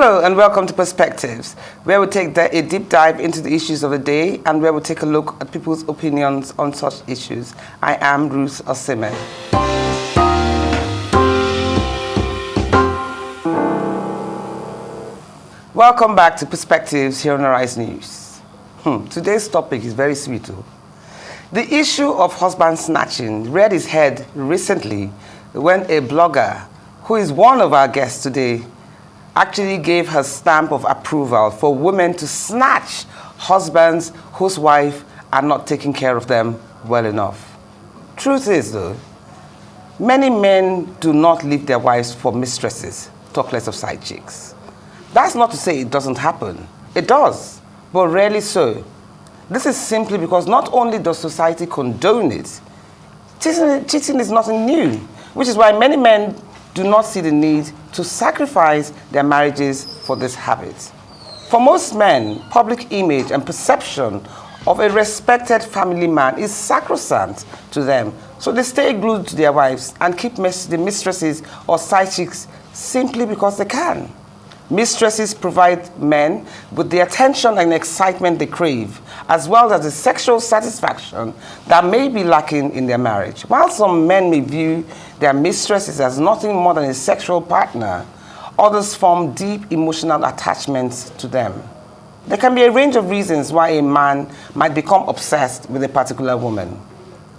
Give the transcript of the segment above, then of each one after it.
Hello and welcome to Perspectives, where we take a deep dive into the issues of the day and where we take a look at people's opinions on such issues. I am Ruth Osime. Welcome back to Perspectives here on Arise News. Today's topic is very sweet too. The issue of husband-snatching reared its head recently when a blogger, who is one of our guests today, actually gave her stamp of approval for women to snatch husbands whose wives are not taking care of them well enough. Truth is, though, many men do not leave their wives for mistresses, talk less of side chicks. That's not to say it doesn't happen. It does, but rarely so. This is simply because not only does society condone it, cheating is nothing new, which is why many men do not see the need to sacrifice their marriages for this habit. For most men, public image and perception of a respected family man is sacrosanct to them, so they stay glued to their wives and keep the mistresses or side chicks simply because they can. Mistresses provide men with the attention and excitement they crave, as well as the sexual satisfaction that may be lacking in their marriage. While some men may view their mistresses as nothing more than a sexual partner, others form deep emotional attachments to them. There can be a range of reasons why a man might become obsessed with a particular woman.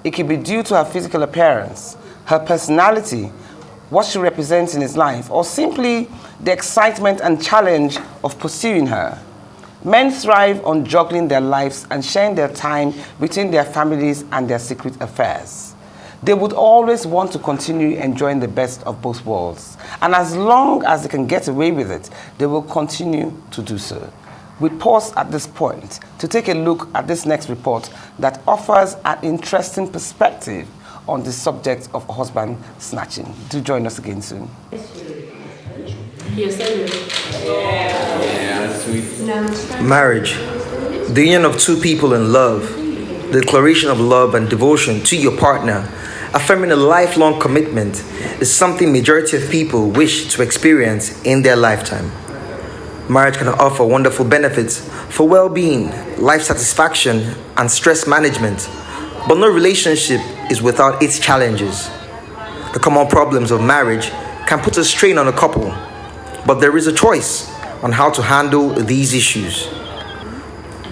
It could be due to her physical appearance, her personality, what she represents in his life, or simply the excitement and challenge of pursuing her. Men thrive on juggling their lives and sharing their time between their families and their secret affairs. They would always want to continue enjoying the best of both worlds. And as long as they can get away with it, they will continue to do so. We pause at this point to take a look at this next report that offers an interesting perspective on the subject of husband snatching. Do join us again soon. Yes, I will. Marriage, the union of two people in love, the declaration of love and devotion to your partner, affirming a lifelong commitment, is something majority of people wish to experience in their lifetime. Marriage can offer wonderful benefits for well-being, life satisfaction, and stress management, but no relationship is without its challenges. The common problems of marriage can put a strain on a couple, but there is a choice on how to handle these issues.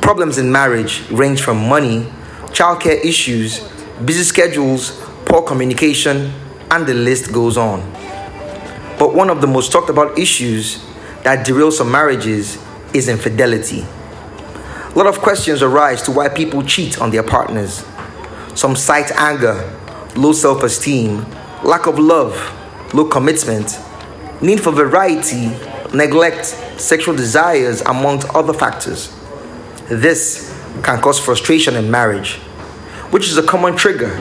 Problems in marriage range from money, childcare issues, busy schedules, poor communication, and the list goes on. But one of the most talked about issues that derails some marriages is infidelity. A lot of questions arise to why people cheat on their partners. Some cite anger, low self-esteem, lack of love, low commitment, need for variety, neglect, sexual desires, amongst other factors. This can cause frustration in marriage, which is a common trigger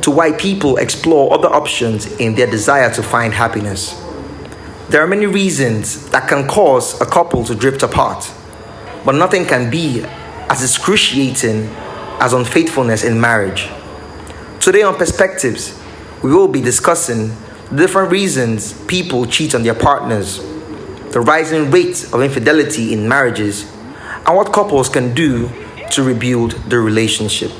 to why people explore other options in their desire to find happiness. There are many reasons that can cause a couple to drift apart, but nothing can be as excruciating as unfaithfulness in marriage. Today on Perspectives, we will be discussing the different reasons people cheat on their partners, the rising rate of infidelity in marriages, and what couples can do to rebuild the relationship.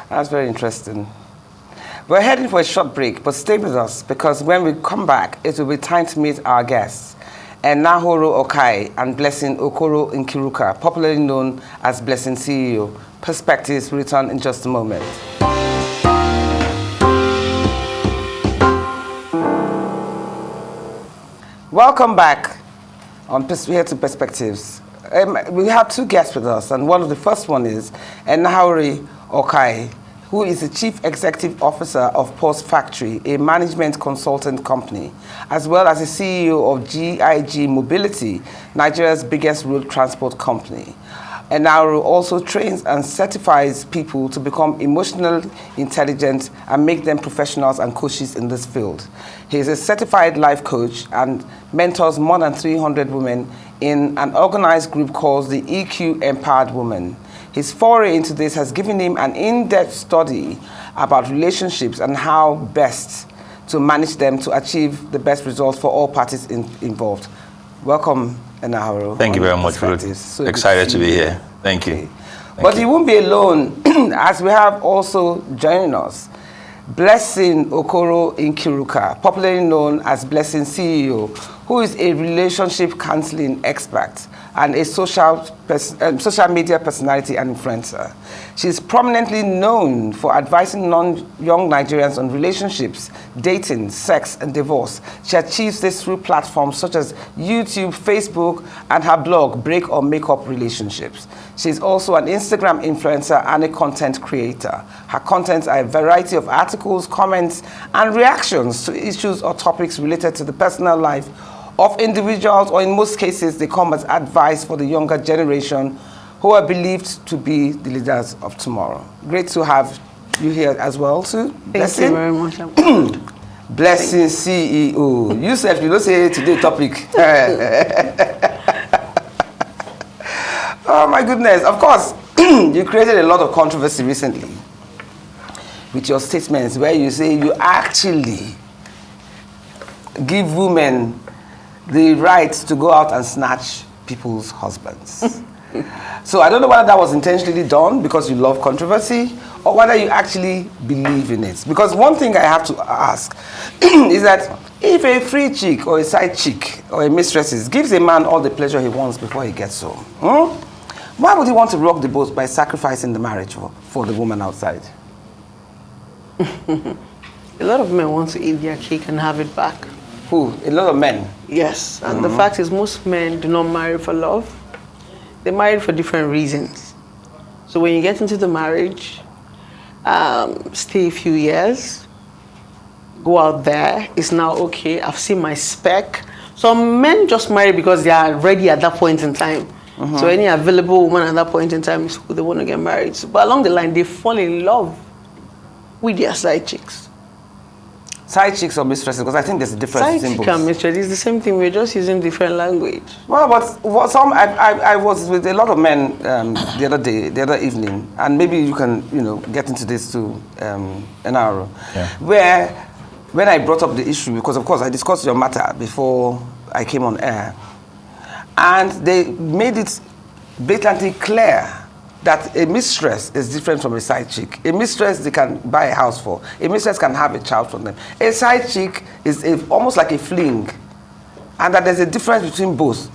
That's very interesting. We're heading for a short break, but stay with us because when we come back, it will be time to meet our guests, Enahoro Okhae and Blessing Okoro Nkiruka, popularly known as Blessing CEO. Perspectives will return in just a moment. Welcome back here to Perspectives. We have two guests with us, and one of the first one is Enahoro Okhae, who is the Chief Executive Officer of Post Factory, a management consultant company, as well as the CEO of GIG Mobility, Nigeria's biggest road transport company. Enahoro also trains and certifies people to become emotionally intelligent and make them professionals and coaches in this field. He is a certified life coach and mentors more than 300 women in an organized group called the EQ Empowered Women. His foray into this has given him an in-depth study about relationships and how best to manage them to achieve the best results for all parties involved. Welcome, Enahoro. Thank you very much, Ruth. So excited to be here. Thank you. But you won't be alone, as we have also joining us Blessing Okoro Nkiruka, popularly known as Blessing CEO, who is a relationship counseling expert and a social media personality and influencer. She is prominently known for advising young Nigerians on relationships, dating, sex, and divorce. She achieves this through platforms such as YouTube, Facebook, and her blog, Break or Make Up Relationships. She is also an Instagram influencer and a content creator. Her contents are a variety of articles, comments, and reactions to issues or topics related to the personal life of individuals, or in most cases, they come as advice for the younger generation who are believed to be the leaders of tomorrow. Great to have you here as well, too. Thank you very much. Blessing CEO. You said you don't say today's topic. Oh my goodness. Of course, you created a lot of controversy recently with your statements where you say you actually give women the right to go out and snatch people's husbands. So I don't know whether that was intentionally done because you love controversy or whether you actually believe in it. Because one thing I have to ask is that if a free chick or a side chick or a mistress gives a man all the pleasure he wants before he gets home, why would he want to rock the boat by sacrificing the marriage for the woman outside? A lot of men want to eat their cake and have it back. Who? A lot of men? Yes, and the fact is most men do not marry for love. They marry for different reasons. So when you get into the marriage, stay a few years, go out there, it's now okay, I've seen my spec. Some men just marry because they are ready at that point in time. So any available woman at that point in time is who they want to get married to. But along the line, they fall in love with their side chicks. Side chicks or mistresses? Because I think there's a difference Side in both. chick and mistress is the same thing. We're just using different language. Well, but I was with a lot of men the other evening, and maybe you can, get into this too, Enahoro, where when I brought up the issue, because of course I discussed your matter before I came on air, and they made it blatantly clear that a mistress is different from a side chick. A mistress they can buy a house for. A mistress can have a child from them. A side chick is almost like a fling, and that there's a difference between both.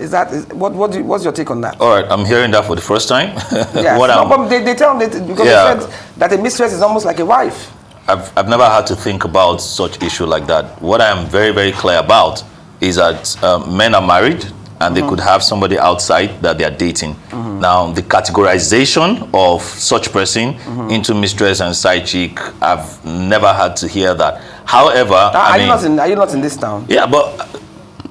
What's your take on that? All right, I'm hearing that for the first time. Yes. But they tell me because they said that a mistress is almost like a wife. I've never had to think about such issue like that. What I am very, very clear about is that men are married and they could have somebody outside that they are dating. Now, the categorization of such person into mistress and side chick, I've never had to hear that. However, are you not in this town? Yeah, but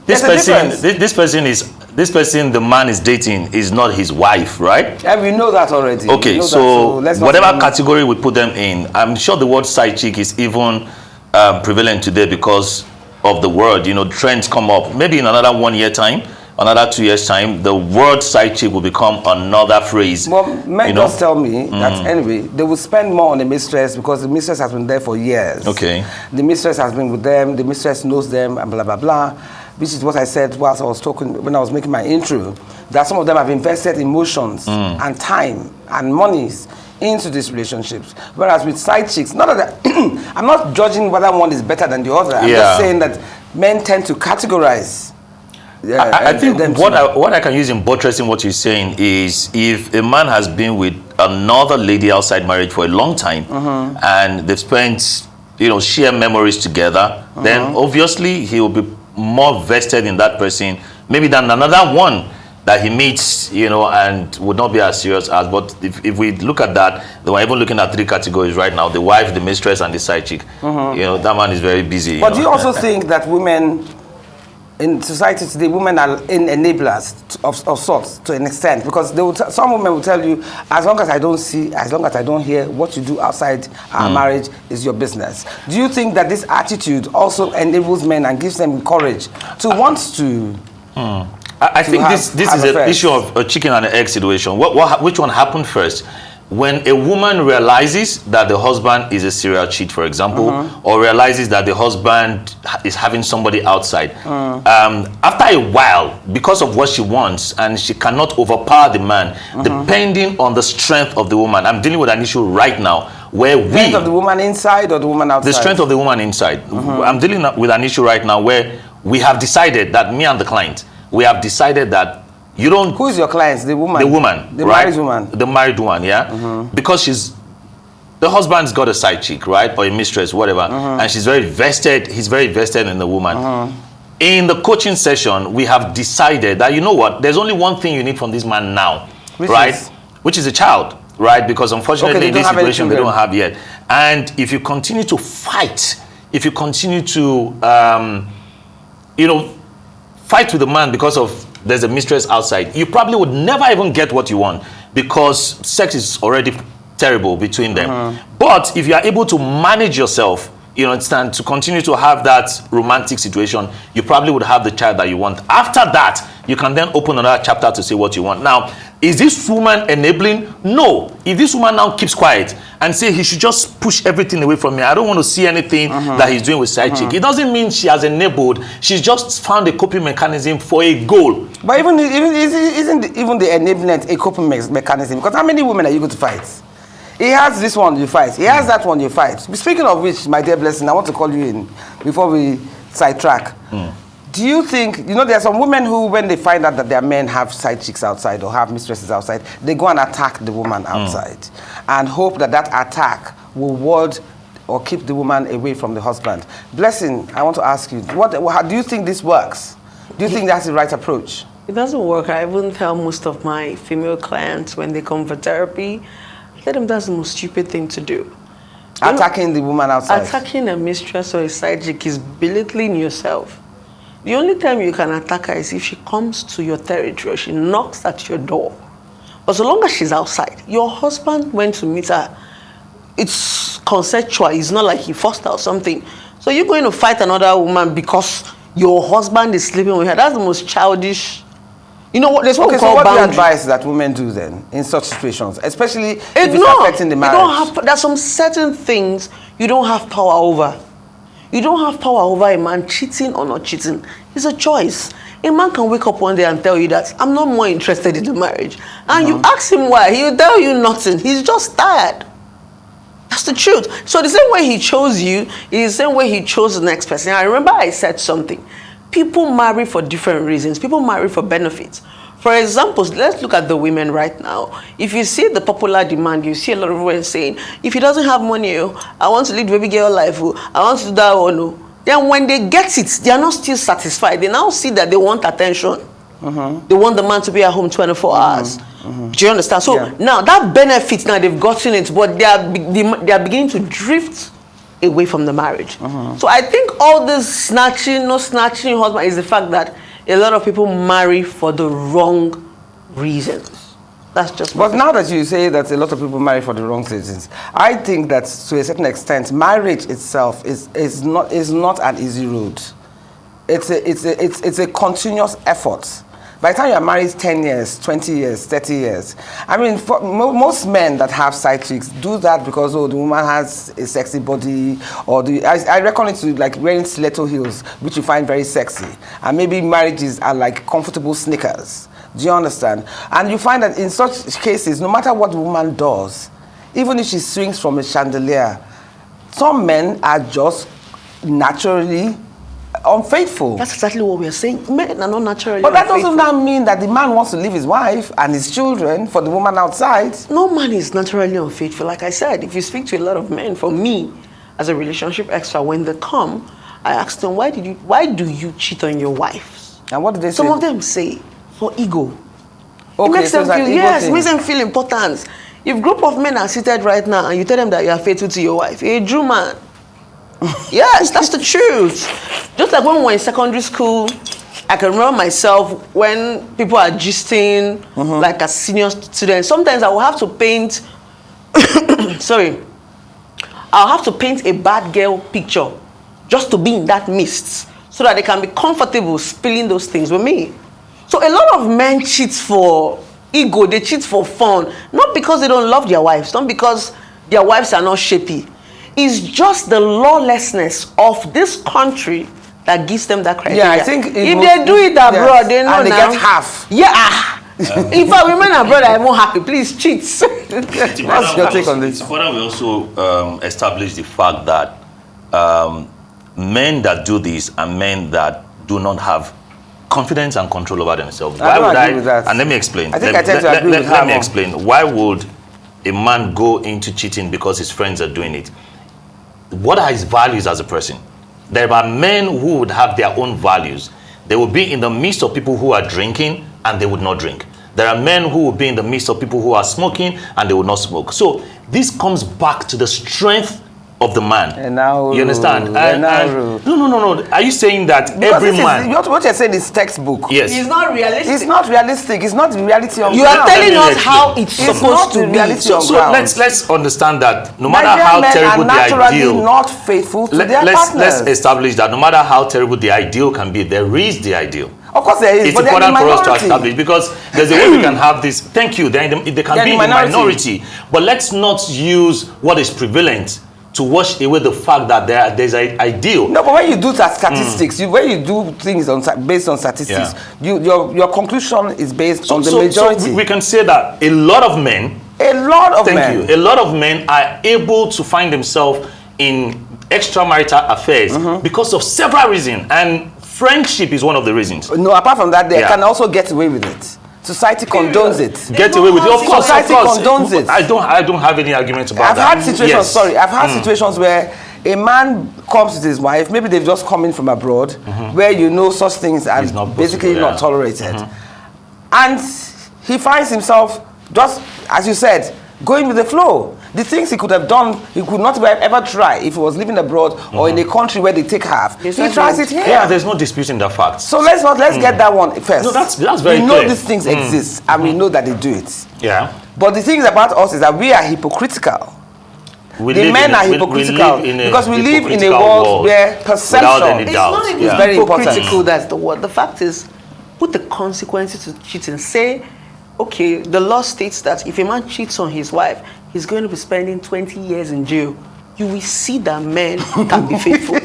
this person, the man is dating, is not his wife, right? Yeah, we know that already. Okay, so whatever category we put them in, I'm sure the word side chick is even prevalent today because of the word. Trends come up. Maybe in another 1 year time, another 2 years time, the word side chick will become another phrase. Well, men just tell me that anyway, they will spend more on the mistress because the mistress has been there for years. Okay. The mistress has been with them, the mistress knows them, and blah, blah, blah. Which is what I said whilst I was talking, when I was making my intro, that some of them have invested emotions and time and monies into these relationships. Whereas with side chicks, not that I'm not judging whether one is better than the other. I'm just saying that men tend to categorize. I think what I can use in buttressing what you're saying is if a man has been with another lady outside marriage for a long time and they've spent, share memories together, then obviously he will be more vested in that person, maybe than another one that he meets, and would not be as serious as. But if we look at that, they were even looking at 3 categories right now: the wife, the mistress, and the side chick. That man is very busy. But do you also think that women in society today, women are enablers of sorts to an extent? Because some women will tell you, as long as I don't see, as long as I don't hear, what you do outside our marriage is your business. Do you think that this attitude also enables men and gives them courage to want to? I think this is an issue of a chicken and an egg situation. Which one happened first? when a woman realizes that the husband is a serial cheat, for example, or realizes that the husband is having somebody outside, after a while, because of what she wants, and she cannot overpower the man, depending on the strength of the woman. I'm dealing with an issue right now where the strength of the woman inside or the woman outside? The strength of the woman inside. I'm dealing with an issue right now where we have decided that, me and the client, we have decided that you don't... Who is your client? The woman? The woman. The right? married woman? The married one, yeah? Because the husband's got a side chick, right? Or a mistress, whatever. And she's very vested, he's very vested in the woman. In the coaching session, we have decided that, you know what, there's only one thing you need from this man now, which is a child, right? Because unfortunately, in this situation, they don't have yet. And if you continue to fight, if you continue to, fight with the man because of there's a mistress outside, you probably would never even get what you want, because sex is already terrible between them. But if you are able to manage yourself, you understand, to continue to have that romantic situation, you probably would have the child that you want. After that, you can then open another chapter to say what you want. Now, is this woman enabling? No. If this woman now keeps quiet and say he should just push everything away from me, I don't want to see anything that he's doing with side chick, it doesn't mean she has enabled. She's just found a coping mechanism for a goal. But isn't even the enablement a coping mechanism? Because how many women are you going to fight? He has this one, you fight. He has that one, you fight. Speaking of which, my dear Blessing, I want to call you in before we sidetrack. Do you think, there are some women who, when they find out that their men have side chicks outside or have mistresses outside, they go and attack the woman outside and hope that that attack will ward or keep the woman away from the husband. Blessing, I want to ask you, how do you think this works? Do you think that's the right approach? It doesn't work. I even tell most of my female clients when they come for therapy, I tell them that's the most stupid thing to do. Attacking the woman outside? Attacking a mistress or a side chick is belittling yourself. The only time you can attack her is if she comes to your territory or she knocks at your door. But so long as she's outside, your husband went to meet her. It's consensual. It's not like he forced her or something. So you're going to fight another woman because your husband is sleeping with her. That's the most childish. You know what? There's what we call boundary. What do you advise that women do then in such situations, especially if it's affecting the marriage? There's some certain things you don't have power over. You don't have power over a man cheating or not cheating. It's a choice. A man can wake up one day and tell you that I'm not more interested in the marriage. And you ask him why, he'll tell you nothing. He's just tired. That's the truth. So the same way he chose you is the same way he chose the next person. I remember I said something. People marry for different reasons. People marry for benefits. For example, let's look at the women right now. If you see the popular demand, you see a lot of women saying, if he doesn't have money, I want to lead baby girl life, I want to do that one. Then when they get it, they are not still satisfied. They now see that they want attention. They want the man to be at home 24 hours. Do you understand? So now that benefit, now they've gotten it, but they are beginning to drift away from the marriage. So I think all this snatching, no snatching husband is the fact that a lot of people marry for the wrong reasons. That's just. But now that you say that a lot of people marry for the wrong reasons, I think that to a certain extent, marriage itself is not an easy road. It's a continuous effort. By the time you are married 10 years, 20 years, 30 years, I mean, for most men that have side chicks do that because, the woman has a sexy body, or I reckon it to like wearing stiletto heels, which you find very sexy. And maybe marriages are like comfortable sneakers. Do you understand? And you find that in such cases, no matter what the woman does, even if she swings from a chandelier, some men are just naturally unfaithful. That's exactly what we are saying. Men are not naturally But that doesn't now mean that the man wants to leave his wife and his children for the woman outside. No man is naturally unfaithful. Like I said, if you speak to a lot of men, for me, as a relationship expert, when they come, I ask them, why do you cheat on your wives? And what do they say? Some of them say, for ego. Okay, it makes so them feel, makes them feel important. If a group of men are seated right now and you tell them that you are faithful to your wife, you're a Jew man. Yes, that's the truth. Just like when we were in secondary school, I can remember myself when people are gisting, like as senior students. Sometimes I will have to paint, I'll have to paint a bad girl picture just to be in that mist so that they can be comfortable spilling those things with me. So a lot of men cheat for ego, they cheat for fun. Not because they don't love their wives, not because their wives are not shapey. It's just the lawlessness of this country that gives them that criteria. Yeah, I think if they do it abroad, they know and they now. get half. Yeah. If women abroad are more happy, please cheat. What's your take on this? It's important we also establish the fact that men that do this are men that do not have confidence and control over themselves. I don't agree with that. And let me explain. I think I tend to agree with Let me explain. Why would a man go into cheating because his friends are doing it? What are his values as a person? There are men who would have their own values. They will be in the midst of people who are drinking and they would not drink. There are men who will be in the midst of people who are smoking and they will not smoke. So this comes back to the strength of the man. Enahoro. You understand? No. Are you saying that because every man? What you're saying is textbook. Yes. It's not realistic. It's not realistic. It's not the reality of You are ground. telling us how it's It's supposed not to the be. reality So of ground. let's understand that no matter Nigerian how men terrible are the naturally ideal, not faithful to their let's partners. establish that no matter how terrible the ideal can be, there is the ideal. Of course there is, It's but they're the important for us to minority. establish because there's a way we can have this. Thank you. They can be the in the minority, but let's not use what is prevalent to wash away the fact that there's an ideal. No, but when you do statistics, when you do things based on statistics, your conclusion is based on the majority. So we can say that a lot of men. A lot of men. Thank you. A lot of men are able to find themselves in extramarital affairs because of several reasons, and friendship is one of the reasons. No, apart from that, they can also get away with it. Society condones it. Get away with it. Of course, Society condones it. I don't have any argument about I've that. had situations. I've had situations where a man comes with his wife. Maybe they've just come in from abroad, where such things are basically not tolerated, and he finds himself just as you said, going with the flow. The things he could have done, he could not ever try if he was living abroad or in a country where they take half. He tries it here. Yeah, there's no disputing that fact. So let's get that one first. No, that's very we clear. know these things exist and we know that they do it. Yeah. But the thing about us is that we are hypocritical. The men are hypocritical because we live in a world where perception It's not even very hypocritical, important. that's the word. The fact is, put the consequences to cheating. Say, okay, the law states that if a man cheats on his wife, he's going to be spending 20 years in jail. You will see that men can be faithful.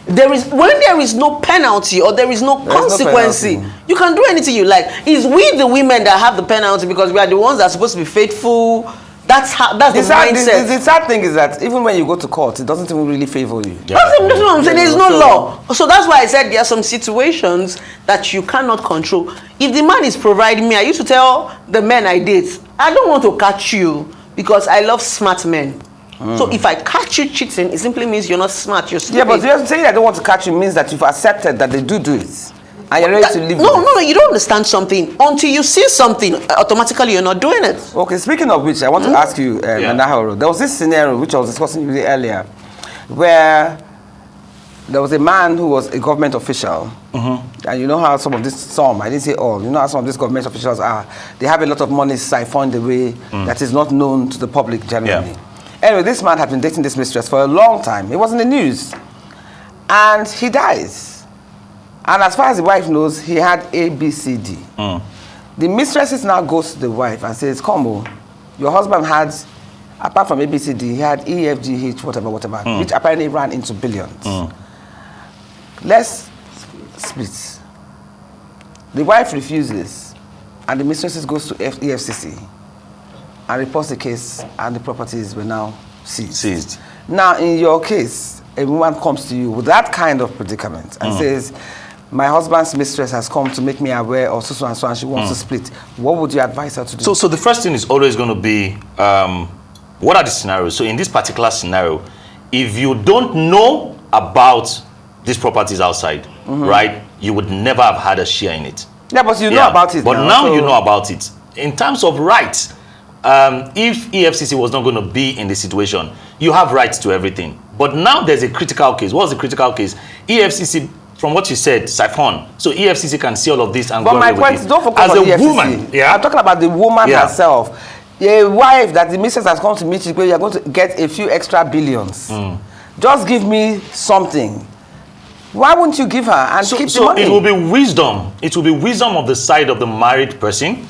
When there is no penalty or there is no consequence, you can do anything you like. It's we the women that have the penalty because we are the ones that are supposed to be faithful. That's the mindset. The sad thing is that even when you go to court, it doesn't even really favor you. That's what I'm saying. There's no law. So that's why I said there are some situations that you cannot control. If the man is providing me, I used to tell the men I date, I don't want to catch you because I love smart men. So if I catch you cheating, it simply means you're not smart, you're stupid. Yeah, but you're saying I don't want to catch you means that you've accepted that they do it. And you're ready to live with it. No, you don't understand something. Until you see something, automatically you're not doing it. Okay, speaking of which, I want to ask you, Enahoro, there was this scenario which I was discussing with you earlier, where there was a man who was a government official, and you know how I didn't say all, you know how some of these government officials are, they have a lot of money siphoned away that is not known to the public generally. Yeah. Anyway, this man had been dating this mistress for a long time. It was in the news. And he dies. And as far as the wife knows, he had ABCD. The mistress now goes to the wife and says, "Come, your husband had, apart from ABCD, he had EFGH, whatever, which apparently ran into billions. Let's split." The wife refuses, and the mistress goes to EFCC and reports the case, and the properties were now seized. Now, in your case, a woman comes to you with that kind of predicament and says, "My husband's mistress has come to make me aware of so and so, and she wants to split." What would you advise her to do? So the first thing is always going to be, what are the scenarios? So in this particular scenario, if you don't know about these properties outside, right, you would never have had a share in it. Yeah, but you know about it. But now you know about it. In terms of rights, if EFCC was not going to be in this situation, you have rights to everything. But now there's a critical case. What's the critical case? EFCC, from what you said, siphon. So EFCC can see all of this and go away with it. But my point, don't focus on as a EFCC. woman, I'm talking about the woman herself. A wife that the mistress has come to meet you, you're going to get a few extra billions. Just give me something. Why wouldn't you give her and keep the money? So it will be wisdom. It will be wisdom of the side of the married person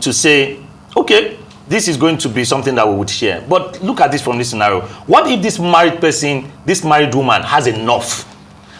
to say, okay, this is going to be something that we would share. But look at this from this scenario. What if this married person, this married woman has enough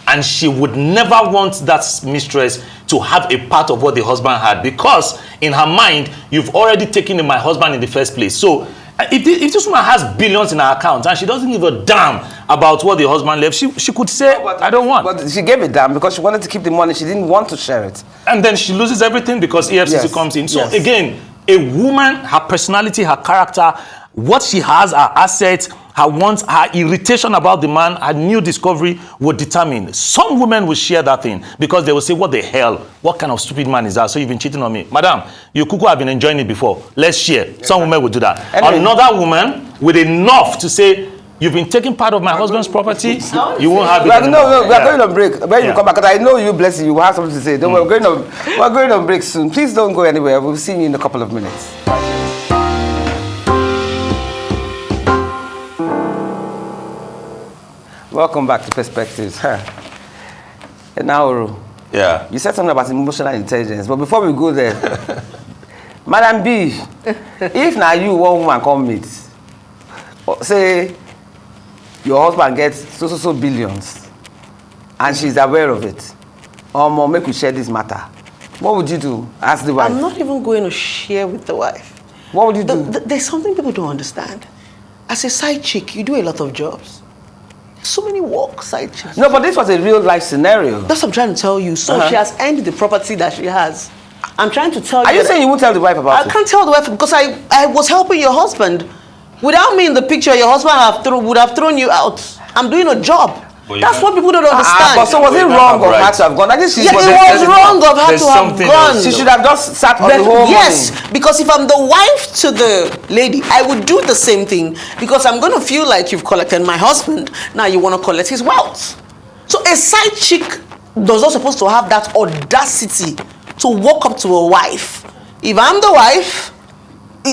and she would never want that mistress to have a part of what the husband had, because in her mind, you've already taken my husband in the first place. So if this woman has billions in her account and she doesn't give a damn about what the husband left, she could say, I don't want. But she gave a damn because she wanted to keep the money. She didn't want to share it. And then she loses everything because EFCC comes in. So again, a woman, her personality, her character, what she has, her assets, her wants, her irritation about the man, her new discovery will determine. Some women will share that thing because they will say, what the hell? What kind of stupid man is that? So you've been cheating on me. Madam, you cuckoo have been enjoying it before. Let's share. Some women will do that. Anyway. Another woman with enough to say, you've been taking part of my husband's property, you won't have it anymore. No, we are going on break. When you come back, because I know you, bless you, will have something to say. We're going on break soon. Please don't go anywhere. We'll see you in a couple of minutes. Welcome back to Perspectives. Enahoro. Yeah. You said something about emotional intelligence, but before we go there, Madam B, if now you one woman come meet, say your husband gets so billions, and she's aware of it, or make we share this matter, what would you do? Ask the wife. I'm not even going to share with the wife. What would you do? There's something people don't understand. As a side chick, you do a lot of jobs. So many work side chicks. No, but this was a real life scenario. That's what I'm trying to tell you. So she has earned the property that she has. I'm trying to tell you. Are you saying you won't tell the wife about it? I can't tell the wife because I was helping your husband. Without me in the picture, your husband would have thrown you out. I'm doing a job. That's what people don't understand. But so was it wrong of her to have gone? I think it was wrong of her to have gone. She should have just sat on the whole Yes, money. because if I'm the wife to the lady, I would do the same thing because I'm going to feel like you've collected my husband. Now you want to collect his wealth. So a side chick does not supposed to have that audacity to walk up to a wife. If I'm the wife,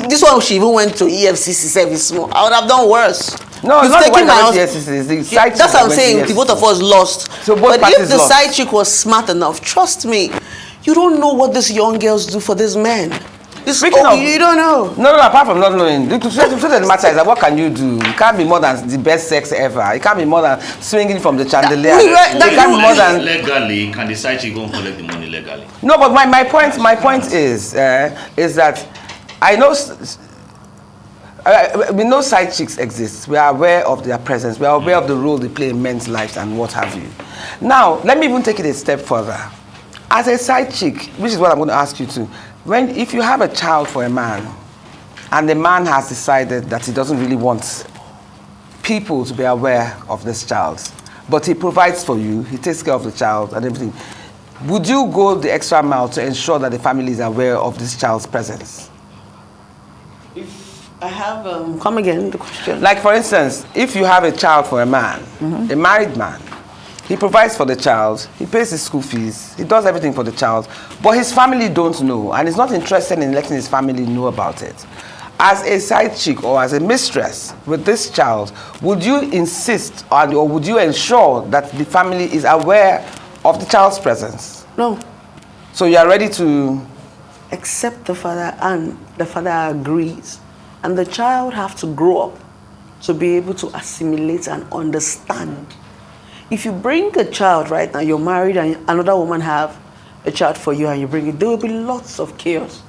this one she even went to EFCC service more. I would have done worse. No, it's not the wife that went to EFCC. It's the side chick. That's what I'm saying. The both of us lost. So both but if the lost. side chick was smart enough, trust me, you don't know what these young girls do for this man. You don't know. No, apart from not knowing, the truth of the matter is that what can you do? It can't be more than the best sex ever. It can't be more than swinging from the chandelier. It can't be more than legally. Can the side chick go and collect the money legally? No, but my point is that I know. We know side chicks exist. We are aware of their presence. We are aware of the role they play in men's lives and what have you. Now, let me even take it a step further. As a side chick, which is what I'm going to ask you to, if you have a child for a man, and the man has decided that he doesn't really want people to be aware of this child, but he provides for you, he takes care of the child and everything, would you go the extra mile to ensure that the family is aware of this child's presence? I have, come again, the question. Like, for instance, if you have a child for a man, a married man, he provides for the child, he pays his school fees, he does everything for the child, but his family don't know, and he's not interested in letting his family know about it. As a side chick or as a mistress with this child, would you insist or would you ensure that the family is aware of the child's presence? No. So you are ready to... Except the father, and the father agrees. And the child have to grow up to be able to assimilate and understand. If you bring a child right now, you're married and another woman have a child for you and you bring it, there will be lots of chaos.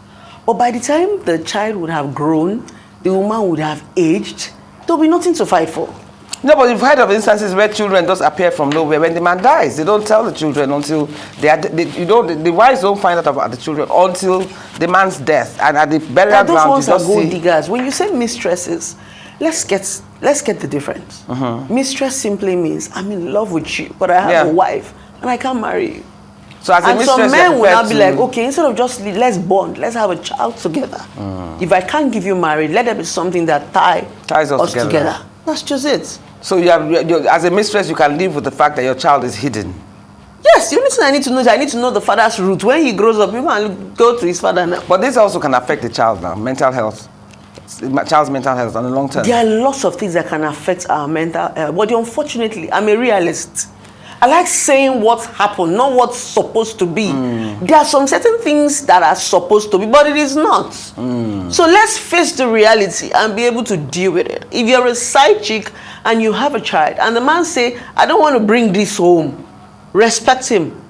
But by the time the child would have grown, the woman would have aged, there will be nothing to fight for. No, but you've heard of instances where children just appear from nowhere. When the man dies, they don't tell the children until the wives don't find out about the children until the man's death. And at the burial ground, those ones are gold diggers. When you say mistresses, let's get the difference. Mistress simply means I'm in love with you, but I have a wife and I can't marry you. So as a mistress, some men will now be like, okay, instead of just let's bond, let's have a child together. If I can't give you marriage, let there be something that ties us together. That's just it. So you as a mistress, you can live with the fact that your child is hidden. Yes, the only thing I need to know is I need to know the father's root. When he grows up, you can go to his father now. But this also can affect the child now, mental health. Child's mental health on the long term. There are lots of things that can affect our mental health. But unfortunately, I'm a realist. I like saying what happened, not what's supposed to be. There are some certain things that are supposed to be, but it is not. So let's face the reality and be able to deal with it. If you're a side chick and you have a child, and the man say, I don't want to bring this home, respect him.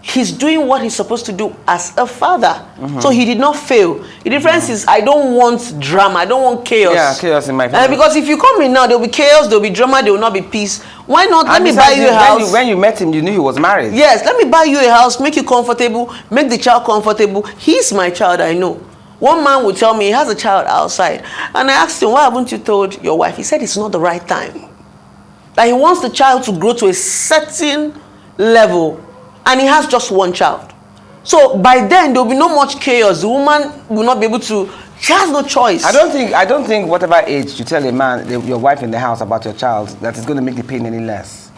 He's doing what he's supposed to do as a father. So he did not fail. The difference is I don't want drama. I don't want chaos. Yeah, chaos in my family. Because if you come in now, there'll be chaos, there'll be drama, there will not be peace. Why not? Let me buy you a house. When you met him, you knew he was married. Yes, let me buy you a house, make you comfortable, make the child comfortable. He's my child, I know. One man would tell me he has a child outside. And I asked him, why haven't you told your wife? He said it's not the right time. That he wants the child to grow to a certain level. And he has just one child. So by then there will be no much chaos. The woman will not be able to. She has no choice. I don't think whatever age you tell a man, your wife in the house about your child, that is going to make the pain any less.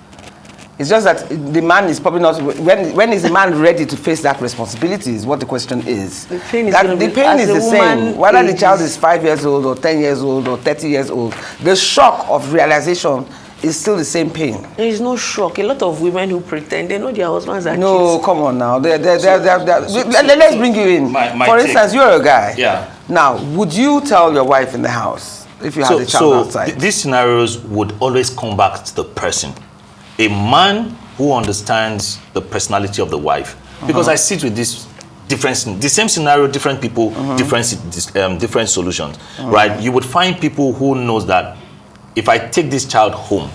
It's just that the man is probably not. When is the man ready to face that responsibility? Is what the question is. The pain is the same. Whether the child is 5 years old or 10 years old or 30 years old, the shock of realization is still the same pain. There is no shock. A lot of women who pretend they know their husbands are No, cheats. come on now. Let's bring you in. For instance, you're a guy. Yeah. Now, would you tell your wife in the house if you had a child outside? These scenarios would always come back to the person. A man who understands the personality of the wife. Because I sit with this the same scenario, different people, different solutions, right? You would find people who knows that if I take this child home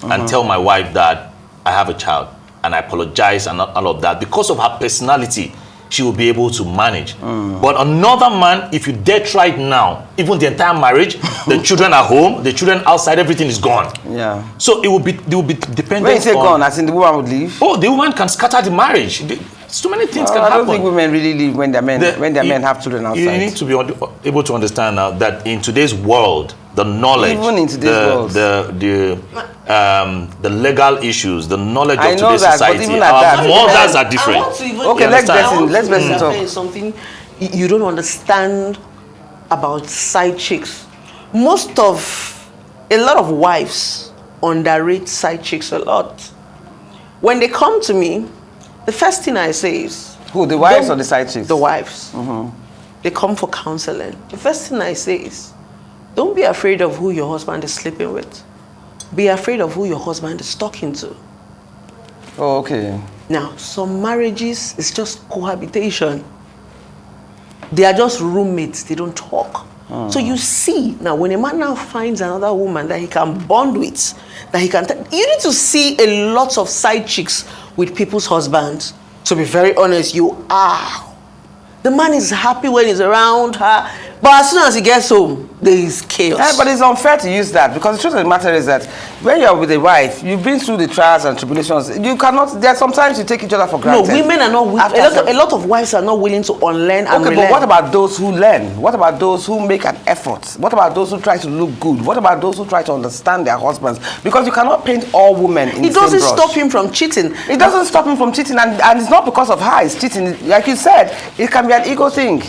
and tell my wife that I have a child and I apologize and all of that, because of her personality, she will be able to manage. But another man, if you dare try it now, even the entire marriage, the children are home, the children outside, everything is gone. Yeah. So they will be dependent. When you say gone, as in the woman would leave? Oh, the woman can scatter the marriage. So many things can happen. I don't think women really leave when their men have children outside. You need to be able to understand now that in today's world, the knowledge, even in today's world, the legal issues, the knowledge of today's society, our mothers are different. Okay, let's talk. Something you don't understand about side chicks. A lot of wives underrate side chicks a lot. When they come to me, the first thing I say is... Who, the wives or the side chicks? The wives. They come for counseling. The first thing I say is, don't be afraid of who your husband is sleeping with. Be afraid of who your husband is talking to. Oh, okay. Now, some marriages is just cohabitation. They are just roommates. They don't talk. So you see, now when a man now finds another woman that he can bond with, that he can... You need to see a lot of side chicks with people's husbands. To be very honest, you are. The man is happy when he's around her, but as soon as he gets home, there is chaos. Yeah, but it's unfair to use that, because the truth of the matter is that when you're with a wife, you've been through the trials and tribulations. You cannot. There sometimes you take each other for granted. No, women are not. A lot of wives are not willing to unlearn and relearn. But what about those who learn? What about those who make an effort? What about those who try to look good? What about those who try to understand their husbands? Because you cannot paint all women in the same brush. It doesn't stop him from cheating. It doesn't stop him from cheating, and it's not because of her he's cheating. Like you said, it can be an ego thing.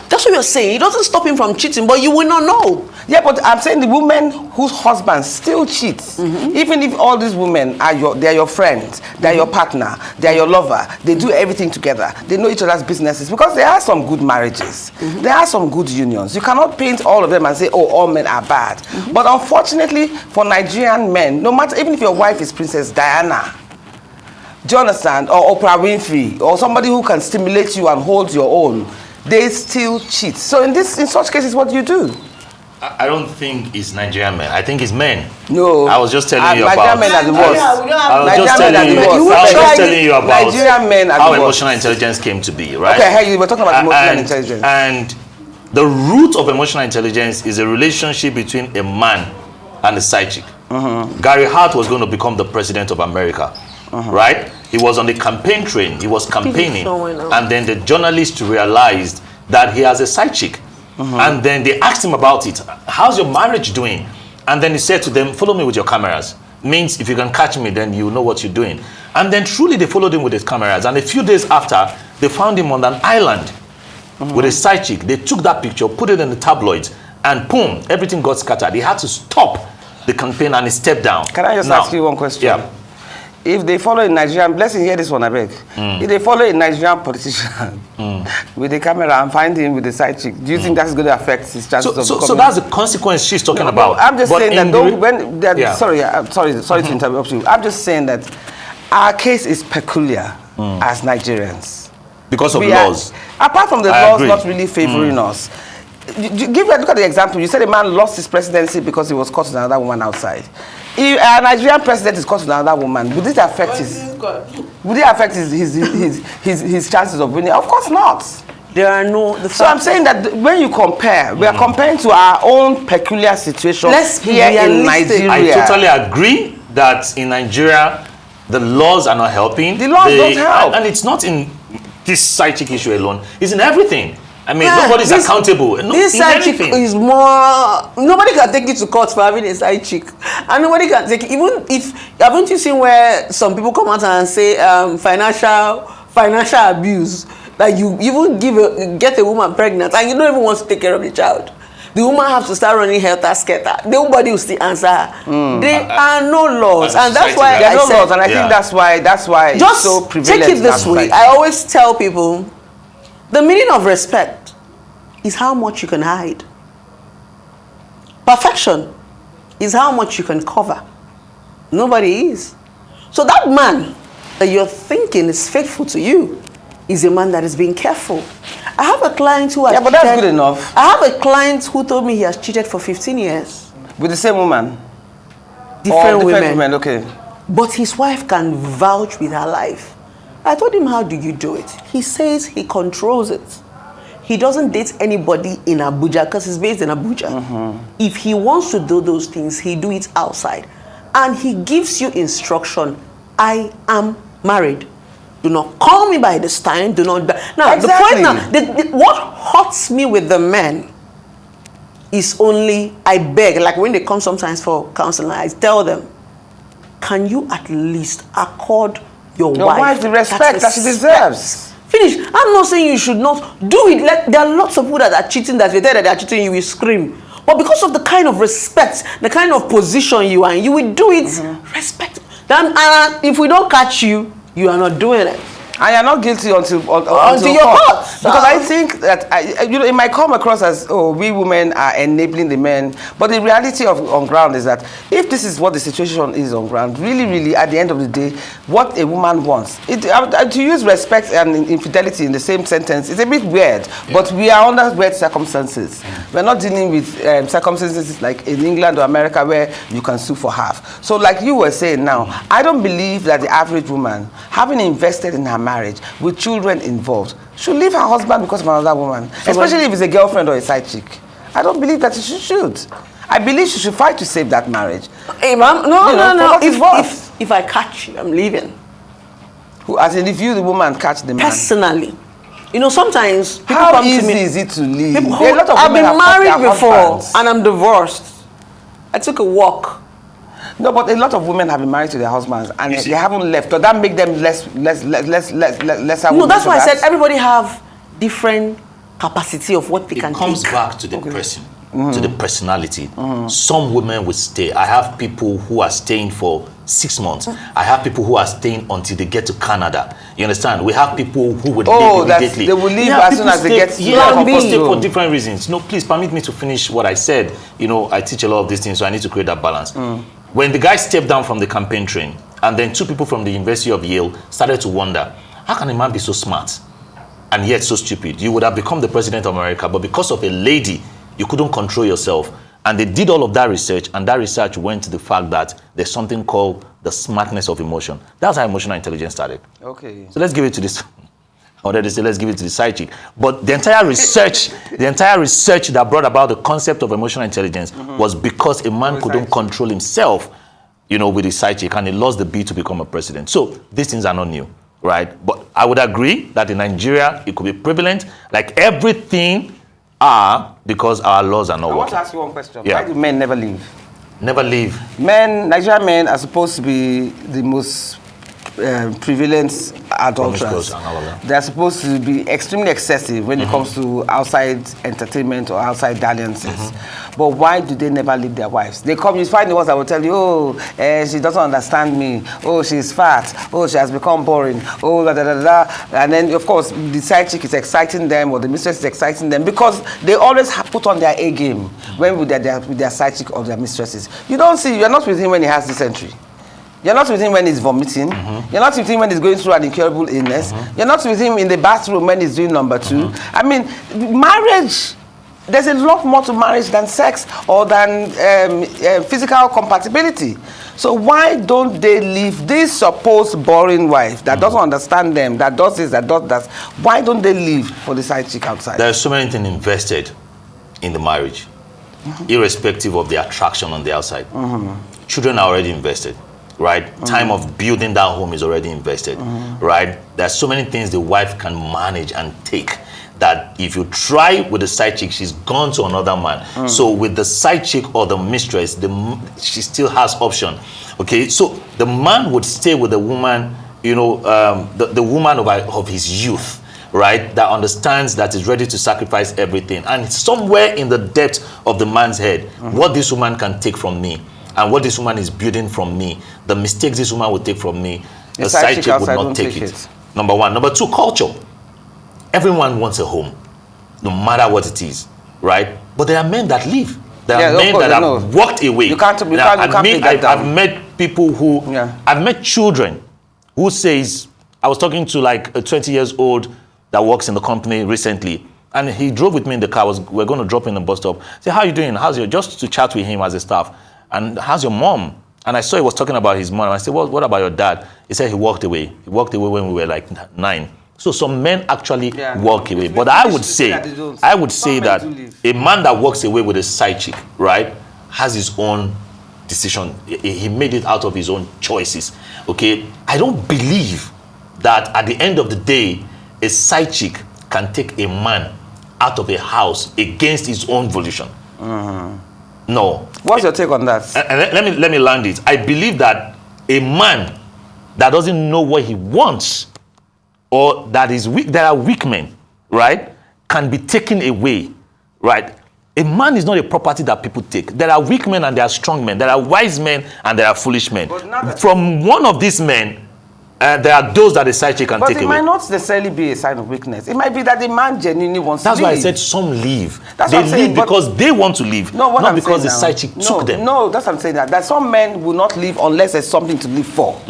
That's what you're saying. It doesn't stop him from cheating, but you will not know. Yeah, but I'm saying the women whose husbands still cheat, even if all these women they're your friends, they're your partner, they're your lover, they do everything together, they know each other's businesses, because there are some good marriages, there are some good unions. You cannot paint all of them and say, oh, all men are bad. But unfortunately, for Nigerian men, no matter, even if your wife is Princess Diana, do you understand, or Oprah Winfrey, or somebody who can stimulate you and hold your own, they still cheat. So in such cases, what do you do? I don't think it's Nigerian men. I think it's men. No. I was just telling you Nigerian about... men are the worst. I was just telling you about Nigerian men are how the worst. emotional intelligence came to be, right? Okay, hey, you were talking about emotional intelligence. And the root of emotional intelligence is a relationship between a man and a side chick. Gary Hart was going to become the president of America, right? He was on the campaign train. He was campaigning. And then the journalist realized that he has a side chick. And then they asked him about it. How's your marriage doing? And then he said to them, follow me with your cameras. Means if you can catch me, then you know what you're doing. And then truly they followed him with his cameras. And a few days after, they found him on an island with a side chick. They took that picture, put it in the tabloids, and boom, everything got scattered. He had to stop the campaign and he stepped down. Can I just ask you one question? Yeah. if they follow a Nigerian, blessing, hear this one, I beg. If they follow a Nigerian politician with a camera and find him with a side chick, do you think that's going to affect his chances of becoming? So that's the consequence she's talking about. I'm just saying that sorry to interrupt you. I'm just saying that our case is peculiar as Nigerians. Because of laws. Apart from the laws not really favoring us. Look at the example. You said a man lost his presidency because he was caught with another woman outside. If a Nigerian president is caught with another woman, would it affect his chances of winning? Of course not. There are no. So I'm saying that when you compare, we are comparing to our own peculiar situation here in Nigeria. I totally agree that in Nigeria, the laws are not helping. The laws don't help. And it's not in this side chick issue alone. It's in everything. I mean, nobody's accountable. This side chick is more. Nobody can take you to court for having a side chick, and nobody can take it. Even if haven't you seen where some people come out and say financial abuse, like you even get a woman pregnant and you don't even want to take care of the child. The woman has to start running helter-skelter. Nobody will still answer her. There are no laws, and that's why there are no laws, and I think that's why just it's so prevalent. Take it this way. I always tell people, the meaning of respect is how much you can hide. Perfection is how much you can cover. Nobody is. So that man that you're thinking is faithful to you is a man that is being careful. I have a client who has but that's good enough. I have a client who told me he has cheated for 15 years. With the same woman? Different women. Okay. But his wife can vouch with her life. I told him, how do you do it? He says he controls it. He doesn't date anybody in Abuja because he's based in Abuja. If he wants to do those things, he do it outside. And he gives you instruction. I am married. Do not call me by this time. Do not. Now, exactly. The point now, what hurts me with the men is only, I beg, like when they come sometimes for counseling, I tell them, can you at least accord your wife the respect that she deserves? Finish. I'm not saying you should not do it. There are lots of people that are cheating, that they tell that they are cheating, you will scream. But because of the kind of respect, the kind of position you are in, you will do it respect. And if we don't catch you, you are not doing it. And you're not guilty until you're caught. Because I think that it might come across as, oh, we women are enabling the men. But the reality on ground is that if this is what the situation is on ground, really, at the end of the day, what a woman wants, to use respect and infidelity in the same sentence is a bit weird. But we are under weird circumstances. We're not dealing with circumstances like in England or America where you can sue for half. So like you were saying now, I don't believe that the average woman, having invested in her marriage with children involved, should leave her husband because of another woman, especially if it's a girlfriend or a side chick. I don't believe that she should. I believe she should fight to save that marriage. Hey, ma'am, no. If I catch you, I'm leaving. As in, if you, the woman, catch the man. Personally. Sometimes people how come easy to me. Is it to leave? I've been married before and I'm divorced. I took a walk. No, but a lot of women have been married to their husbands and they haven't left. Does that make them lesser? No, that's why I said everybody have different capacity of what they can take. It comes back to the person, to the personality. Some women will stay. I have people who are staying for 6 months. I have people who are staying until they get to Canada. You understand? We have people who would leave immediately. They will leave as soon as they get to people stay for different reasons. No, please permit me to finish what I said. I teach a lot of these things, so I need to create that balance. When the guy stepped down from the campaign train, and then 2 people from the University of Yale started to wonder, how can a man be so smart and yet so stupid? You would have become the president of America, but because of a lady, you couldn't control yourself. And they did all of that research, and that research went to the fact that there's something called the smartness of emotion. That's how emotional intelligence started. Okay. So let's give it to this. I wanted to say, let's give it to the side chick. But the entire research that brought about the concept of emotional intelligence was because a man couldn't control himself, with his side chick, and he lost the bid to become a president. So these things are not new, right? But I would agree that in Nigeria, it could be prevalent, like everything because our laws are not working. I want to ask you one question. Why do men never leave? Never leave. Nigerian men are supposed to be the most prevalent adulterers. They're supposed to be extremely excessive when it comes to outside entertainment or outside dalliances. But why do they never leave their wives? They come, you find the ones that will tell you, oh, she doesn't understand me. Oh, she's fat. Oh, she has become boring. Oh, da da da da. And then, of course, the side chick is exciting them, or the mistress is exciting them, because they always put on their A game when with their side chick or their mistresses. You're not with him when he has dysentery. You're not with him when he's vomiting. You're not with him when he's going through an incurable illness. You're not with him in the bathroom when he's doing number 2. I mean, marriage, there's a lot more to marriage than sex or than physical compatibility. So why don't they leave this supposed boring wife that doesn't understand them, that does this, that does that? Why don't they leave for the side chick outside? There's so many things invested in the marriage, irrespective of the attraction on the outside. Children are already invested, right? Time of building that home is already invested, right? There's so many things the wife can manage and take that if you try with the side chick, she's gone to another man. So with the side chick or the mistress, she still has option. Okay, so the man would stay with the woman, you know, the woman of his youth, right? That understands, that is ready to sacrifice everything. And somewhere in the depth of the man's head, what this woman can take from me and what this woman is building from me, the mistakes this woman will take from me, the side chick would not take it. Number one. Number two, culture. Everyone wants a home, no matter what it is, right? But there are men that leave. There are men that have walked away. You can't I've met people who, I've met children who says, I was talking to like a 20 years old that works in the company recently, and he drove with me in the car. We're going to drop in the bus stop. Say, how are you doing? Just to chat with him as a staff. And how's your mom? And I saw he was talking about his mom. I said, what about your dad? He said he walked away. He walked away when we were like 9. So some men actually walk away. But I would say that a man that walks away with a side chick, right, has his own decision. He made it out of his own choices. Okay? I don't believe that at the end of the day, a side chick can take a man out of a house against his own volition. No. What's your take on that? And let me land it. I believe that a man that doesn't know what he wants, or that is weak, there are weak men, right, can be taken away, right? A man is not a property that people take. There are weak men and there are strong men. There are wise men and there are foolish men. From one of these men, there are those that a side chick can take away. But it might not necessarily be a sign of weakness. It might be that the man genuinely wants to leave. That's why I said some leave. They leave because they want to leave, not because the side chick took them. No, that's what I'm saying. That some men will not leave unless there's something to live for.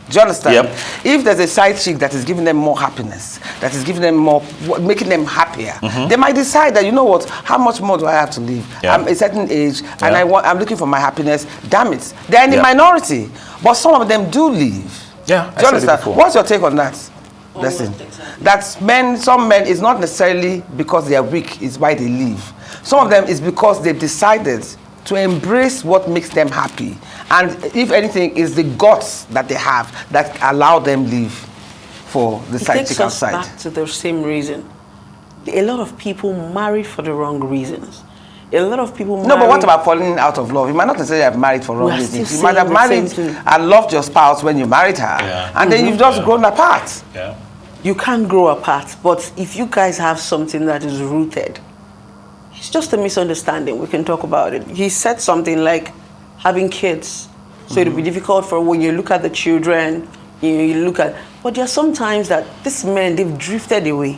Do you understand? Yep. If there's a side chick that is giving them more happiness, that is giving them more, making them happier, they might decide that, you know what, how much more do I have to live? I'm a certain age and I'm looking for my happiness. Damn it. They're in the minority. But some of them do leave. Yeah, do you understand? What's your take on that? Listen. That's men, some men, is not necessarily because they are weak, is why they leave. Some of them is because they've decided to embrace what makes them happy. And if anything, is the guts that they have that allow them leave for the side chick outside. It takes us back to the same reason. A lot of people married for the wrong reasons. A lot of people married... No, but what about falling out of love? You might not necessarily have married for wrong reasons. You might have married and loved your spouse when you married her. And then you've just grown apart. You can't grow apart. But if you guys have something that is rooted, it's just a misunderstanding. We can talk about it. He said something like having kids. So it'll be difficult for when you look at the children, you look at... But there are some times that these men, they've drifted away.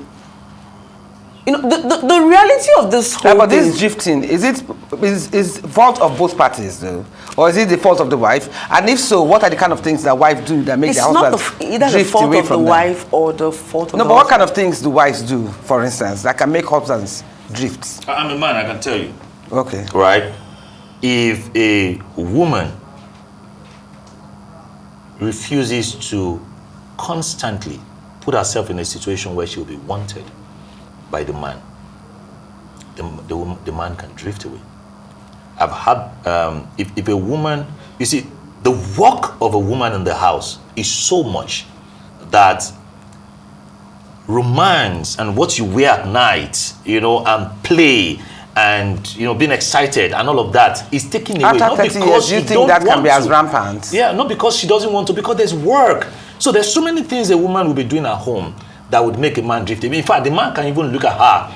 You know, the reality of this whole but this drifting, is fault of both parties, though? Or is it the fault of the wife? And if so, what are the kind of things that wife do that make their husband drift away from them? It's not either the fault of the wife or the fault of the husband. No, but what kind of things do wives do, for instance, that can make husbands drift? I'm a man, I can tell you. Okay. Right? If a woman refuses to constantly put herself in a situation where she will be wanted by the man, the man can drift away. I've had, if a woman, you see, the work of a woman in the house is so much that romance and what you wear at night, you know, and play and, you know, being excited and all of that is taken away. After 30 years, you think that can be as rampant? Yeah, not because she doesn't want to, because there's work. So there's so many things a woman will be doing at home that would make a man drift. In fact, the man can even look at her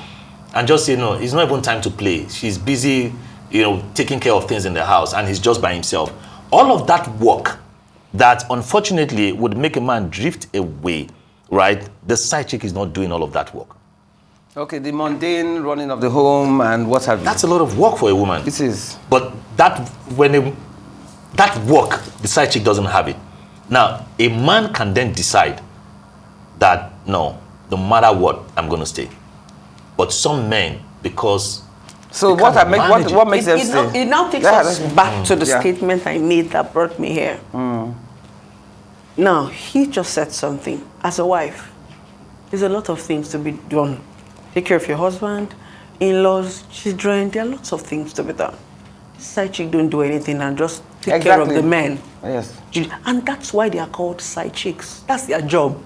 and just say, no, it's not even time to play. She's busy, taking care of things in the house, and he's just by himself. All of that work that unfortunately would make a man drift away, right? The side chick is not doing all of that work. Okay, the mundane running of the home and what have you. That's a lot of work for a woman. It is. But that work, the side chick doesn't have it. Now, a man can then decide that, no matter what, I'm going to stay. But some men, because... So what makes them stay? It now takes us back to the statement I made that brought me here. Now, he just said something. As a wife, there's a lot of things to be done. Take care of your husband, in-laws, children. There are lots of things to be done. Side chick don't do anything and just take care of the men. Yes. And that's why they are called side chicks. That's their job.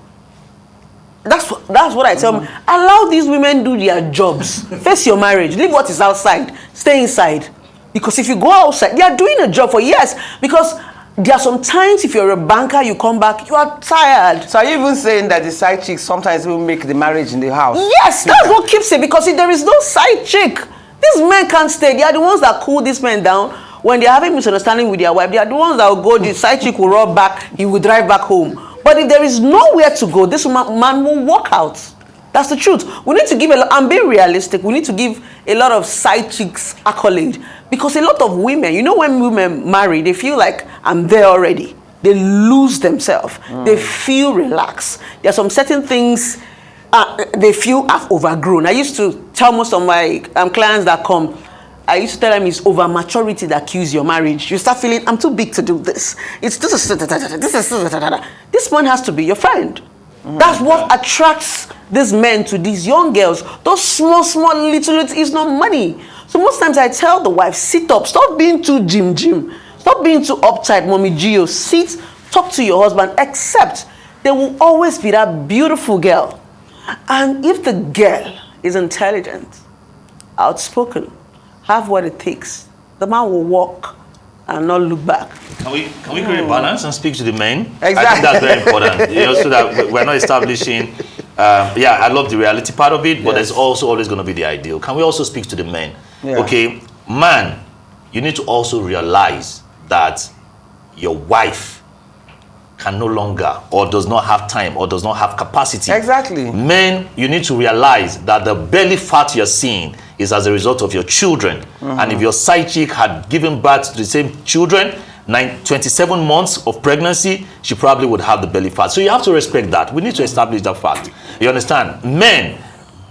That's what I tell them. Allow these women do their jobs. Face your marriage. Leave what is outside. Stay inside. Because if you go outside, they are doing a job for years. Because there are some times if you're a banker, you come back, you are tired. So are you even saying that the side chicks sometimes will make the marriage in the house? Yes, that's what keeps it. Because if there is no side chick, these men can't stay. They are the ones that cool these men down. When they're having misunderstanding with their wife, they are the ones that will go, the side chick will roll back, he will drive back home. But if there is nowhere to go, this man will walk out. That's the truth. We need to give I'm being realistic, we need to give a lot of side chicks accolade. Because a lot of women, when women marry, they feel like, I'm there already. They lose themselves. They feel relaxed. There are some certain things they feel I've overgrown. I used to tell most of my clients that come, I used to tell them it's over maturity that kills your marriage. You start feeling, I'm too big to do this. This man has to be your friend. That's what attracts these men to these young girls. Those small, little, it's not money. So most times I tell the wife, sit up, stop being too gym. Stop being too uptight, mommy Gio. Sit, talk to your husband, except there will always be that beautiful girl. And if the girl is intelligent, outspoken, have what it takes, the man will walk and not look back. Can we create a balance and speak to the men? Exactly. I think that's very important. So that we're not establishing. I love the reality part of it, but there's also always going to be the ideal. Can we also speak to the men? Yeah. Okay, man, you need to also realize that your wife can no longer, or does not have time, or does not have capacity. Exactly. Men, you need to realize that the belly fat you're seeing is as a result of your children. And if your side chick had given birth to the same children, 27 months of pregnancy, she probably would have the belly fat. So you have to respect that. We need to establish that fact. You understand? Men,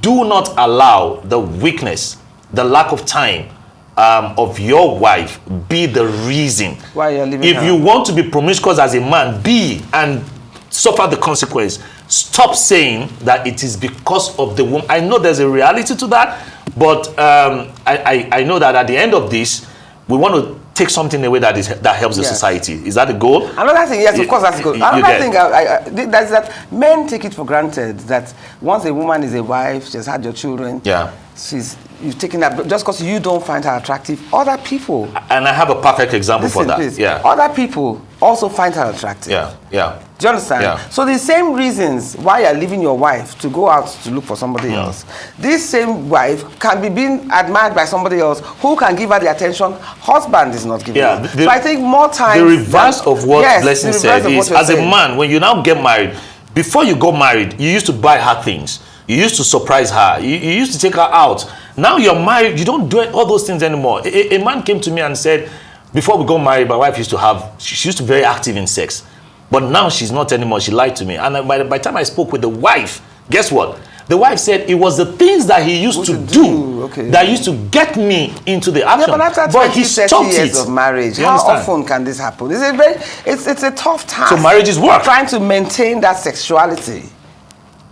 do not allow the weakness, the lack of time of your wife be the reason why you're leaving if her. You want to be promiscuous as a man, be and suffer the consequence. Stop saying that it is because of the woman. I know there's a reality to that, but I know that at the end of this, we want to take something away that helps the society. Is that the goal? Another thing, yes, of course, that's the goal. Another thing, that's that men take it for granted that once a woman is a wife, she's had your children, you've taken that, just because you don't find her attractive, other people. And I have a perfect example for that. Please, other people also find her attractive. Do you understand? So the same reasons why you're leaving your wife to go out to look for somebody else, this same wife can be being admired by somebody else who can give her the attention husband is not giving her. So I think more time. The reverse of what Blessing said is, as a man, when you now get married, before you got married, you used to buy her things. You used to surprise her. You used to take her out. Now you're married, you don't do all those things anymore. A man came to me and said, before we got married, my wife used to she used to be very active in sex. But now she's not anymore. She lied to me. And by the time I spoke with the wife, guess what? The wife said it was the things that he used to do that used to get me into the action. Yeah, but after 20, 30 years of marriage, how often can this happen? It's a tough task. So marriage is work. Trying to maintain that sexuality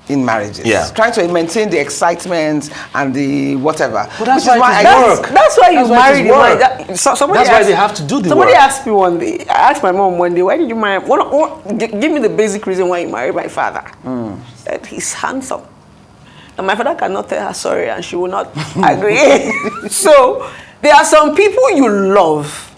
in marriages. Trying to maintain the excitement and the whatever. But that's why it work. That's why you married. That's why they have to do the work. Somebody asked me one day, I asked my mom one day, why did you marry? Give me the basic reason why you married my father. She said, he's handsome. And my father cannot tell her sorry and she will not agree. So there are some people you love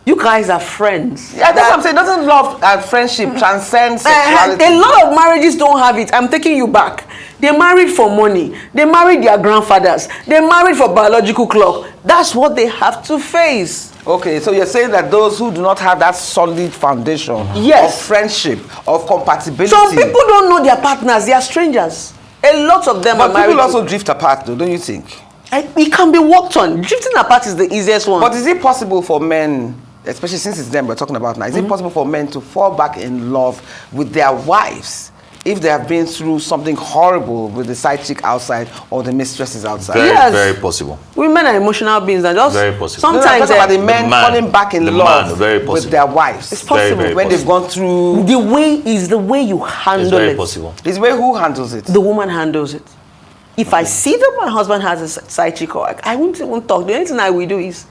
You guys are friends. Yeah, that's what I'm saying. Doesn't love and friendship transcend sexuality? A lot of marriages don't have it. I'm taking you back. They married for money. They married their grandfathers. They married for biological clock. That's what they have to face. Okay, so you're saying that those who do not have that solid foundation Yes. of friendship, of compatibility. Some people don't know their partners. They are strangers. A lot of them But are married. people also drift apart, though, don't you think? It can be worked on. Drifting apart is the easiest one. But is it possible for men, especially since it's them we're talking about now, is it possible for men to fall back in love with their wives if they have been through something horrible with the side chick outside or the mistresses outside? Very, Yes. very possible. Women are emotional beings. And just Very possible. sometimes about the men The man. falling back in The love man, very with possible. their wives. It's possible. Very when they've gone through. the way is the way you It's handle very it. possible. Is where who handles it? The woman handles it. If I see that my husband has a side chick, or I won't even talk. The only thing I will do is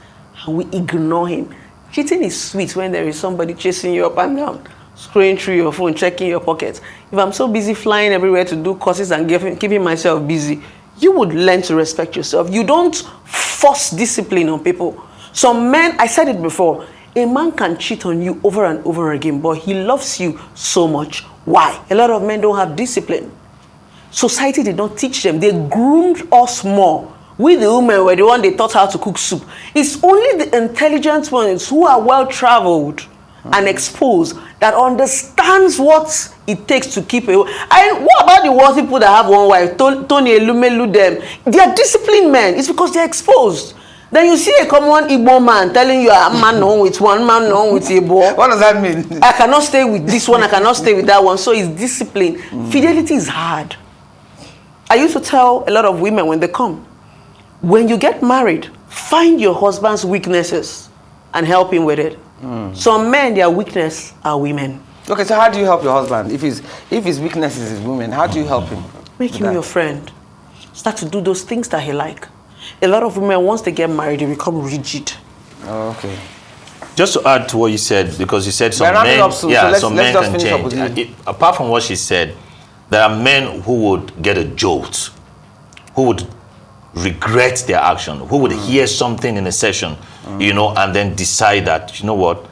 I will ignore him. Cheating is sweet when there is somebody chasing you up and down, scrolling through your phone, checking your pockets. If I'm so busy flying everywhere to do courses and keeping myself busy, you would learn to respect yourself. You don't force discipline on people. Some men, I said it before, a man can cheat on you over and over again, but he loves you so much. Why? A lot of men don't have discipline. Society did not teach them. They groomed us more. We, the women, were the one they taught how to cook soup. It's only the intelligent ones who are well-traveled and exposed that understands what it takes to keep a... And what about the worthy people that have one wife? Tony Elumelu them. They are disciplined men. It's because they're exposed. Then you see a common Igbo man telling you, a man on with one, man on with Igbo. What does that mean? I cannot stay with this one, I cannot stay with that one. So it's discipline. Fidelity is hard. I used to tell a lot of women when they come, when you get married, find your husband's weaknesses and help him with it. Some men, their weakness are women. Okay, so how do you help your husband? If his weakness is his women, how do you help him? Make him your friend. Start to do those things that he like. A lot of women, once they get married, they become rigid. Oh, okay. Just to add to what you said, because you said some We're rounding men, up soon, yeah, so some let's men just can finish up with change. you. Apart from what she said, there are men who would get a jolt, who would regret their action, who would hear something in a session, you know, and then decide that, you know what,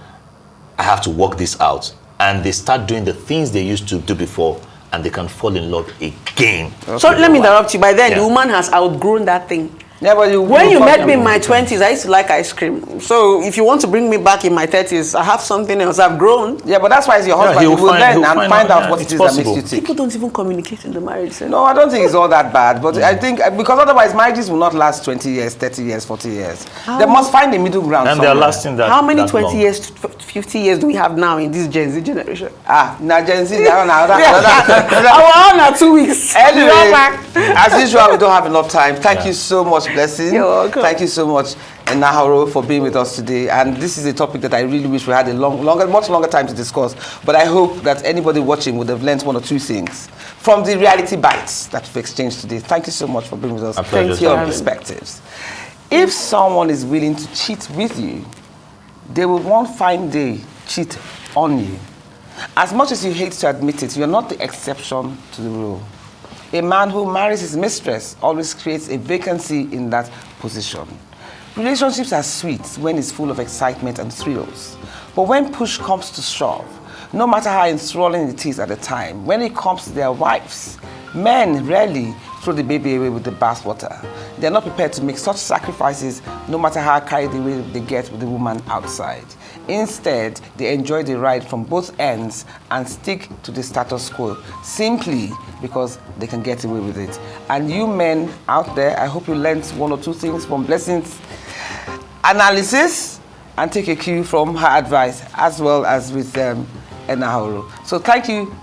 I have to work this out. And they start doing the things they used to do before, and they can fall in love again. Okay. So let me interrupt you. By then, Yeah. the woman has outgrown that thing. Yeah, but When you met me in my 20s, I used to like ice cream. So if you want to bring me back in my 30s, I have something else. I've grown. Yeah, but that's why it's your husband. he'll you will find- learn he'll and find find out, out what yeah, it it's is that possible. makes you tick. People don't even communicate in the marriage. No, I don't think it's all that bad. But I think, because otherwise marriages will not last 20 years, 30 years, 40 years. They must find a middle ground And somewhere. they're lasting that How many that 20 long. years, 50 years do we have now in this Gen Z generation? Now Gen Z, they're on another. Our own are 2 weeks. Anyway, as usual, we don't have enough time. Thank you so much, Blessing. You're welcome. Thank you so much, Enahoro, for being with us today. And this is a topic that I really wish we had a much longer time to discuss. But I hope that anybody watching would have learned one or two things from the reality bites that we've exchanged today. Thank you so much for being with us. A pleasure. Thank you your Thank you. perspectives. If someone is willing to cheat with you, they will one fine day cheat on you. As much as you hate to admit it, you're not the exception to the rule. A man who marries his mistress always creates a vacancy in that position. Relationships are sweet when it's full of excitement and thrills. But when push comes to shove, no matter how enthralling it is at the time, when it comes to their wives, men rarely throw the baby away with the bathwater. They're not prepared to make such sacrifices, no matter how carried away they get with the woman outside. Instead, they enjoy the ride from both ends and stick to the status quo, simply because they can get away with it. And you men out there, I hope you learned one or two things from Blessing's analysis and take a cue from her advice, as well as with Enahoro. So thank you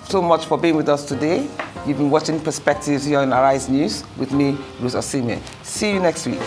so much for being with us today. You've been watching Perspectives here on Arise News with me, Ruth Osime. See you next week.